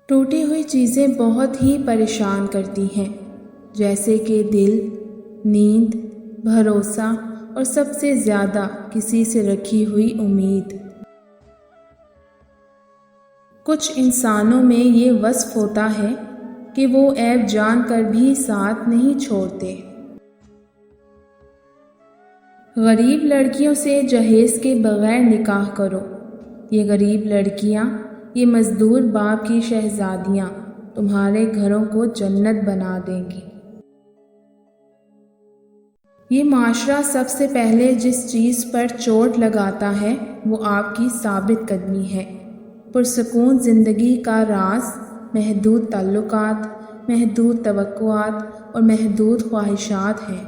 ٹوٹی ہوئی چیزیں بہت ہی پریشان کرتی ہیں، جیسے کہ دل، نیند، بھروسہ اور سب سے زیادہ کسی سے رکھی ہوئی امید۔ کچھ انسانوں میں یہ وصف ہوتا ہے کہ وہ عیب جان کر بھی ساتھ نہیں چھوڑتے۔ غریب لڑکیوں سے جہیز کے بغیر نکاح کرو۔ یہ غریب لڑکیاں، یہ مزدور باپ کی شہزادیاں تمہارے گھروں کو جنت بنا دیں گی۔ یہ معاشرہ سب سے پہلے جس چیز پر چوٹ لگاتا ہے وہ آپ کی ثابت قدمی ہے۔ پرسکون زندگی کا راز محدود تعلقات، محدود توقعات اور محدود خواہشات ہیں۔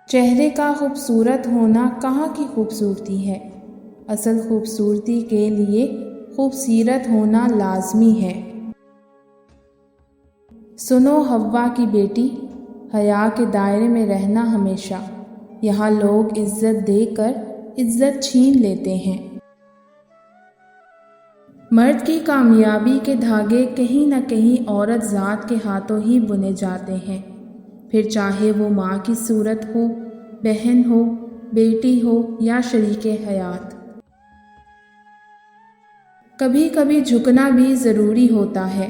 چہرے کا خوبصورت ہونا کہاں کی خوبصورتی ہے؟ اصل خوبصورتی کے لیے خوبصیرت ہونا لازمی ہے۔ سنو حوا کی بیٹی، حیا کے دائرے میں رہنا ہمیشہ۔ یہاں لوگ عزت دے کر عزت چھین لیتے ہیں۔ مرد کی کامیابی کے دھاگے کہیں نہ کہیں عورت ذات کے ہاتھوں ہی بنے جاتے ہیں، پھر چاہے وہ ماں کی صورت ہو، بہن ہو، بیٹی ہو یا شریک حیات۔ کبھی کبھی جھکنا بھی ضروری ہوتا ہے،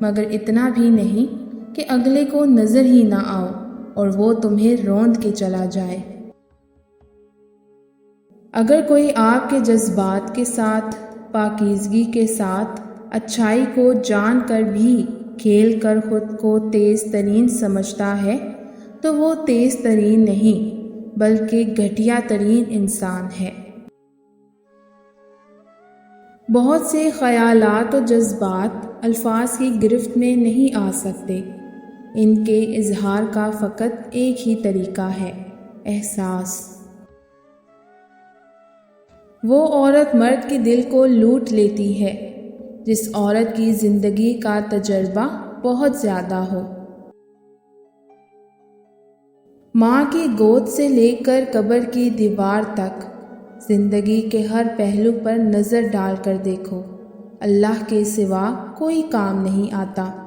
مگر اتنا بھی نہیں کہ اگلے کو نظر ہی نہ آؤ اور وہ تمہیں روند کے چلا جائے۔ اگر کوئی آپ کے جذبات کے ساتھ، پاکیزگی کے ساتھ، اچھائی کو جان کر بھی کھیل کر خود کو تیز ترین سمجھتا ہے تو وہ تیز ترین نہیں بلکہ گھٹیا ترین انسان ہے۔ بہت سے خیالات و جذبات الفاظ کی گرفت میں نہیں آ سکتے، ان کے اظہار کا فقط ایک ہی طریقہ ہے، احساس۔ وہ عورت مرد کے دل کو لوٹ لیتی ہے جس عورت کی زندگی کا تجربہ بہت زیادہ ہو۔ ماں کی گود سے لے کر قبر کی دیوار تک زندگی کے ہر پہلو پر نظر ڈال کر دیکھو، اللہ کے سوا کوئی کام نہیں آتا۔